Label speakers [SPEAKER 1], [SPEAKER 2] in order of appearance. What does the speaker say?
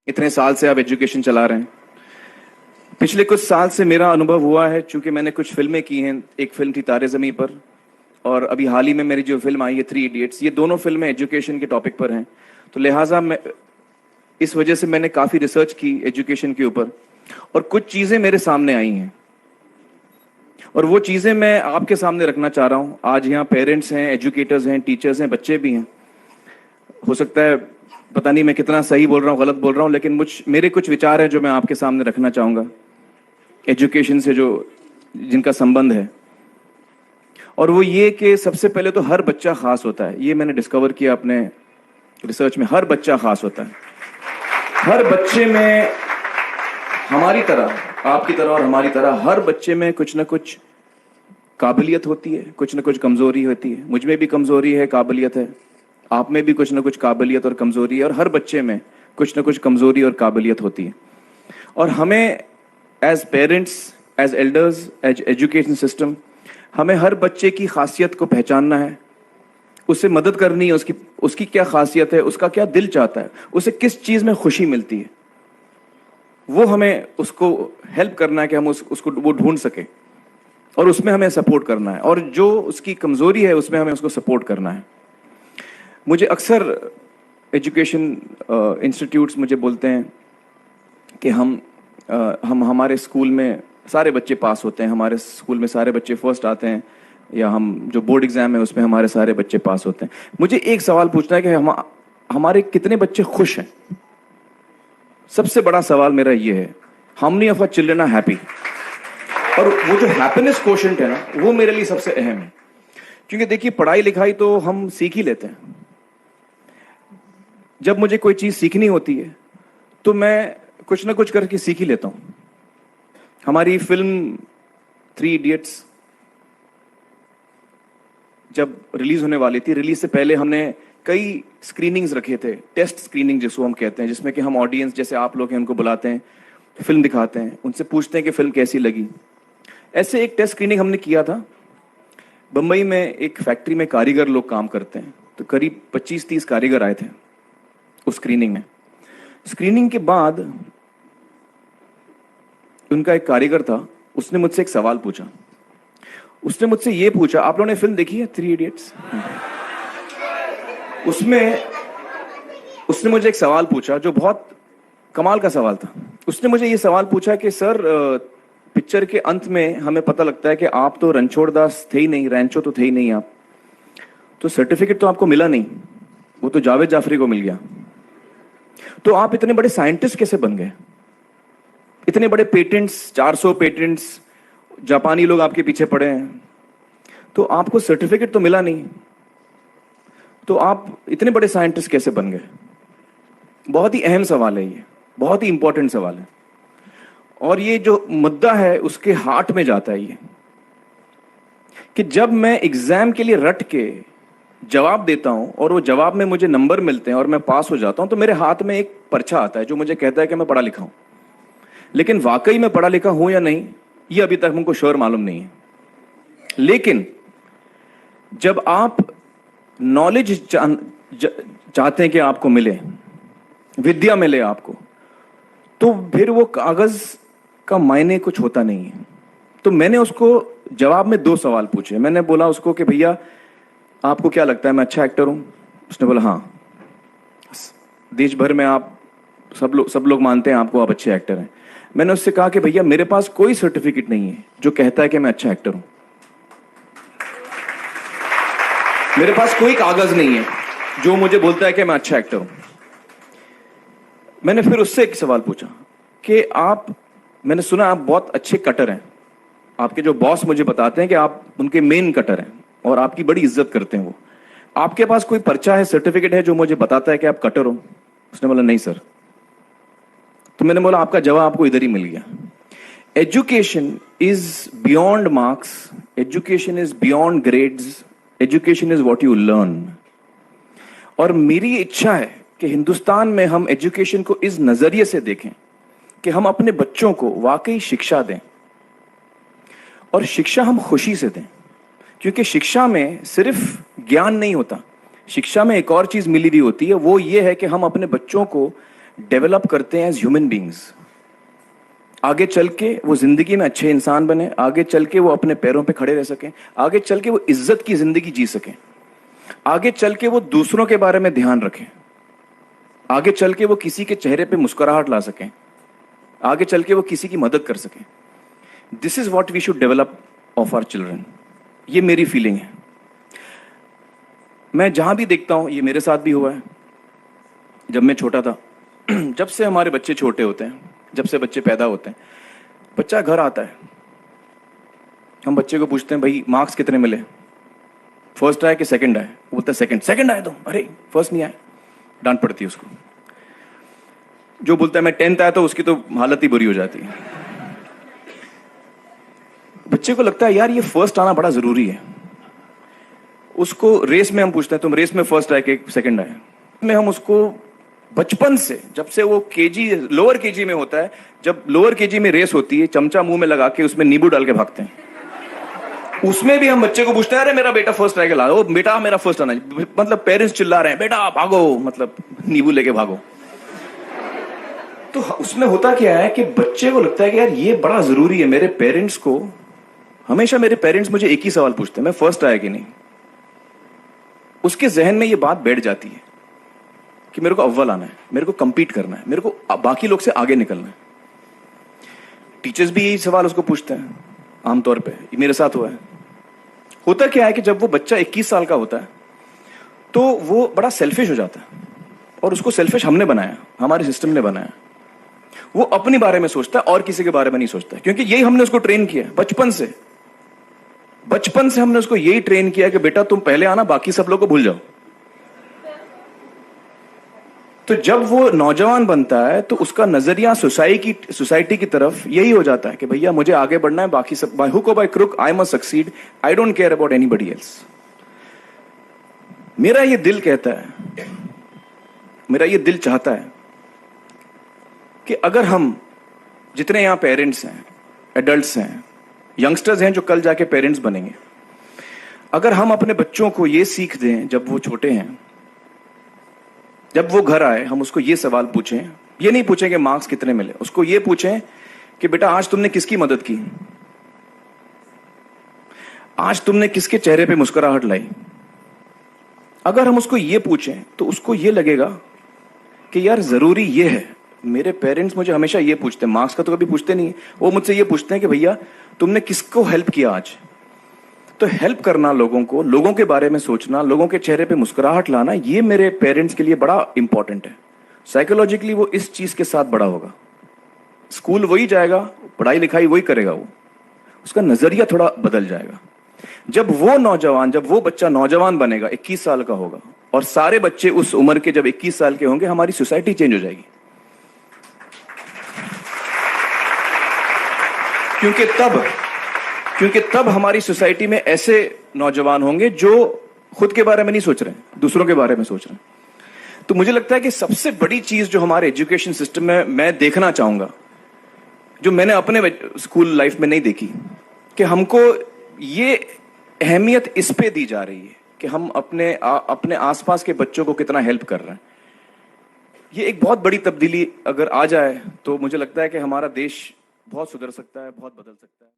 [SPEAKER 1] इतने साल से आप एजुकेशन चला रहे हैं। पिछले कुछ साल से मेरा अनुभव हुआ है, चूंकि मैंने कुछ फिल्में की हैं। एक फिल्म थी तारे ज़मीं पर, और अभी हाल ही में मेरी जो फिल्म आई है 3 इडियट्स, ये दोनों फिल्में एजुकेशन के टॉपिक पर हैं। तो लिहाजा मैं इस वजह से मैंने काफ़ी रिसर्च की एजुकेशन के ऊपर, और कुछ चीज़ें मेरे सामने आई हैं और वो चीज़ें मैं आपके सामने रखना चाह रहा हूँ। आज यहाँ पेरेंट्स हैं, एजुकेटर्स हैं, टीचर्स हैं, बच्चे भी हैं। हो सकता है पता नहीं मैं कितना सही बोल रहा हूँ, गलत बोल रहा हूँ, लेकिन मेरे कुछ विचार हैं जो मैं आपके सामने रखना चाहूँगा एजुकेशन से जो जिनका संबंध है। और वो ये कि सबसे पहले तो हर बच्चा खास होता है। ये मैंने डिस्कवर किया अपने रिसर्च में। हर बच्चा खास होता है। हर बच्चे में, हमारी तरह, आपकी तरह और हमारी तरह, हर बच्चे में कुछ ना कुछ काबिलियत होती है, कुछ ना कुछ कमजोरी होती है। मुझ में भी कमजोरी है, काबिलियत है। आप में भी कुछ ना कुछ काबिलियत और कमजोरी है, और हर बच्चे में कुछ ना कुछ कमजोरी और काबिलियत होती है। और हमें as parents, as elders, as education system, हमें हर बच्चे की खासियत को पहचानना है, उससे मदद करनी है। उसकी क्या खासियत है, उसका क्या दिल चाहता है, उसे किस चीज में खुशी मिलती है, वो हमें उसको हेल्प करना है कि हम उसको वो ढूंढ सके, और उसमें हमें सपोर्ट करना है। और जो उसकी कमजोरी है उसमें हमें उसको सपोर्ट करना है। मुझे अक्सर एजुकेशन इंस्टीट्यूट्स मुझे बोलते हैं कि हम हमारे स्कूल में सारे बच्चे पास होते हैं, हमारे स्कूल में सारे बच्चे फर्स्ट आते हैं, या हम जो बोर्ड एग्जाम है उसमें हमारे सारे बच्चे पास होते हैं। मुझे एक सवाल पूछना है कि हमारे कितने बच्चे खुश हैं। सबसे बड़ा सवाल मेरा ये है, how many of our children are happy. और वो जो हैप्पीनेस कोशेंट है ना, वो मेरे लिए सबसे अहम है। क्योंकि देखिए, पढ़ाई लिखाई तो हम सीख ही लेते हैं। जब मुझे कोई चीज सीखनी होती है तो मैं कुछ ना कुछ करके सीख ही लेता हूं। हमारी फिल्म 3 इडियट्स जब रिलीज होने वाली थी, रिलीज से पहले हमने कई स्क्रीनिंग्स रखे थे, टेस्ट स्क्रीनिंग जिसको हम कहते हैं, जिसमें कि हम ऑडियंस जैसे आप लोग हैं उनको बुलाते हैं, फिल्म दिखाते हैं, उनसे पूछते हैं कि फिल्म कैसी लगी। ऐसे एक टेस्ट स्क्रीनिंग हमने किया था। बंबई में एक फैक्ट्री में कारीगर लोग काम करते हैं, तो करीब 25-30 कारीगर आए थे उस स्क्रीनिंग में। स्क्रीनिंग के बाद उनका एक कारीगर था, उसने मुझसे एक सवाल पूछा। उसने मुझसे ये पूछा, आप लोगों ने फिल्म देखी है 3 इडियट्स? उसमें उसने मुझे एक सवाल पूछा जो बहुत कमाल का सवाल था। उसने मुझे ये सवाल पूछा कि सर, पिक्चर के अंत में हमें पता लगता है कि आप तो रणछोड़ दास थे ही नहीं, रैंचो तो थे ही नहीं आप, तो सर्टिफिकेट तो आपको मिला नहीं, वो तो जावेद जाफरी को मिल गया। तो आप इतने बड़े साइंटिस्ट कैसे बन गए? इतने बड़े पेटेंट्स, 400 पेटेंट्स, जापानी लोग आपके पीछे पड़े हैं, तो आपको सर्टिफिकेट तो मिला नहीं, तो आप इतने बड़े साइंटिस्ट कैसे बन गए? बहुत ही अहम सवाल है ये, बहुत ही इंपॉर्टेंट सवाल है। और ये जो मुद्दा है उसके हार्ट में जाता है ये, कि जब मैं एग्जाम के लिए रट के जवाब देता हूं और वो जवाब में मुझे नंबर मिलते हैं और मैं पास हो जाता हूं, तो मेरे हाथ में एक पर्चा आता है जो मुझे कहता है कि मैं पढ़ा लिखा हूं। लेकिन वाकई मैं पढ़ा लिखा हूं या नहीं, ये अभी तक हमको श्योर मालूम नहीं है। लेकिन जब आप नॉलेज चाहते हैं कि आपको मिले, विद्या मिले आपको, तो फिर वो कागज का मायने कुछ होता नहीं है। तो मैंने उसको जवाब में 2 सवाल पूछे। मैंने बोला उसको कि भैया, आपको क्या लगता है मैं अच्छा एक्टर हूं? उसने बोला हाँ, देश भर में आप सब लोग मानते हैं आपको, आप अच्छे एक्टर हैं। मैंने उससे कहा कि भैया, मेरे पास कोई सर्टिफिकेट नहीं है जो कहता है कि मैं अच्छा एक्टर हूं। मेरे पास कोई कागज नहीं है जो मुझे बोलता है कि मैं अच्छा एक्टर हूं। मैंने फिर उससे एक सवाल पूछा कि मैंने सुना आप बहुत अच्छे कटर हैं, आपके जो बॉस मुझे बताते हैं कि आप उनके मेन कटर हैं और आपकी बड़ी इज्जत करते हैं वो। आपके पास कोई पर्चा है, सर्टिफिकेट है जो मुझे बताता है कि आप कटर हो? उसने बोला नहीं सर। तो मैंने बोला आपका जवाब आपको इधर ही मिल गया। Education is beyond marks, education is beyond grades, education is what you learn. और मेरी इच्छा है कि हिंदुस्तान में हम एजुकेशन को इस नजरिए से देखें कि हम अपने बच्चों को वाकई शिक्षा दें, और शिक्षा हम खुशी से दें। क्योंकि शिक्षा में सिर्फ ज्ञान नहीं होता, शिक्षा में एक और चीज मिली हुई होती है, वो ये है कि हम अपने बच्चों को डेवलप करते हैं एज ह्यूमन बींग्स। आगे चल के वो जिंदगी में अच्छे इंसान बने, आगे चल के वो अपने पैरों पे खड़े रह सकें, आगे चल के वो इज्जत की जिंदगी जी सकें, आगे चल के वो दूसरों के बारे में ध्यान रखें, आगे चल के वो किसी के चेहरे पे मुस्कुराहट ला सकें, आगे चल के वो किसी की मदद कर सकें। This is what we should develop of our children. ये मेरी फीलिंग है। मैं जहां भी देखता हूं, ये मेरे साथ भी हुआ है जब मैं छोटा था। जब से हमारे बच्चे छोटे होते हैं, जब से बच्चे पैदा होते हैं, बच्चा घर आता है, हम बच्चे को पूछते हैं भाई मार्क्स कितने मिले, फर्स्ट आया कि सेकंड आया? वो बोलता है सेकंड। सेकंड आया तो अरे फर्स्ट नहीं आया, डांट पड़ती है उसको। जो बोलता है मैं 10th आया तो उसकी तो हालत ही बुरी हो जाती है। बच्चे को लगता है यार ये फर्स्ट आना बड़ा जरूरी है। उसको रेस में हम पूछते हैं तुम रेस में फर्स्ट आए कि सेकंड आए? में हम उसको बचपन से, जब से वो केजी लोअर केजी में होता है, जब लोअर केजी में रेस होती है, चमचा मुंह में लगा के उसमें नींबू डाल के भागते हैं। उसमें भी हम बच्चे को पूछते हैं अरे मेरा बेटा फर्स्ट आएगा, ला, ओ बेटा मेरा फर्स्ट आना, मतलब पेरेंट्स चिल्ला रहे हैं बेटा भागो, मतलब नींबू लेके भागो। तो उसमें होता क्या है कि बच्चे को लगता है कि यार ये बड़ा जरूरी है। मेरे पेरेंट्स को हमेशा, मेरे पेरेंट्स मुझे एक ही सवाल पूछते हैं, मैं फर्स्ट आया कि नहीं। उसके जहन में ये बात बैठ जाती है कि मेरे को अव्वल आना है, मेरे को कंपीट करना है, मेरे को बाकी लोग से आगे निकलना है। टीचर्स भी यही सवाल उसको पूछते हैं आमतौर पे। ये मेरे साथ हुआ है। होता क्या है कि जब वो बच्चा 21 साल का होता है तो वो बड़ा सेल्फिश हो जाता है, और उसको सेल्फिश हमने बनाया, हमारे सिस्टम ने बनाया। वो अपने बारे में सोचता है और किसी के बारे में नहीं सोचता, क्योंकि यही हमने उसको ट्रेन किया बचपन से। बचपन से हमने उसको यही ट्रेन किया कि बेटा तुम पहले आना, बाकी सब लोग को भूल जाओ। तो जब वो नौजवान बनता है तो उसका नजरिया सोसाइटी की तरफ यही हो जाता है कि भैया मुझे आगे बढ़ना है, बाकी सब बाय हुक और by crook I must succeed, I don't care about anybody else. मेरा ये दिल कहता है, मेरा ये दिल चाहता है कि अगर हम जितने यहां पेरेंट्स हैं, एडल्ट्स हैं, यंगस्टर्स हैं जो कल जाके पेरेंट्स बनेंगे, अगर हम अपने बच्चों को ये सीख दें जब वो छोटे हैं, जब वो घर आए हम उसको ये सवाल पूछें, ये नहीं पूछें कि मार्क्स कितने मिले, उसको ये पूछें कि बेटा आज तुमने किसकी मदद की, आज तुमने किसके चेहरे पे मुस्कुराहट लाई। अगर हम उसको ये पूछें तो उसको ये लगेगा कि यार जरूरी ये है। मेरे पेरेंट्स मुझे हमेशा ये पूछते हैं, मार्क्स का तो कभी पूछते नहीं, वो मुझसे ये पूछते हैं कि भैया तुमने किसको हेल्प किया आज। तो हेल्प करना लोगों को, लोगों के बारे में सोचना, लोगों के चेहरे पे मुस्कुराहट लाना, ये मेरे पेरेंट्स के लिए बड़ा इंपॉर्टेंट है। साइकोलॉजिकली वो इस चीज के साथ बड़ा होगा। स्कूल वही जाएगा, पढ़ाई लिखाई वही करेगा, वो उसका नजरिया थोड़ा बदल जाएगा। जब वो बच्चा नौजवान बनेगा, 21 साल का होगा, और सारे बच्चे उस उम्र के जब 21 साल के होंगे, हमारी सोसाइटी चेंज हो जाएगी। क्योंकि तब हमारी सोसाइटी में ऐसे नौजवान होंगे जो खुद के बारे में नहीं सोच रहे हैं, दूसरों के बारे में सोच रहे हैं। तो मुझे लगता है कि सबसे बड़ी चीज जो हमारे एजुकेशन सिस्टम में मैं देखना चाहूंगा, जो मैंने अपने स्कूल लाइफ में नहीं देखी, कि हमको ये अहमियत इस पे दी जा रही है कि हम अपने आसपास के बच्चों को कितना हेल्प कर रहे हैं। ये एक बहुत बड़ी तब्दीली अगर आ जाए तो मुझे लगता है कि हमारा देश बहुत सुधर सकता है, बहुत बदल सकता है।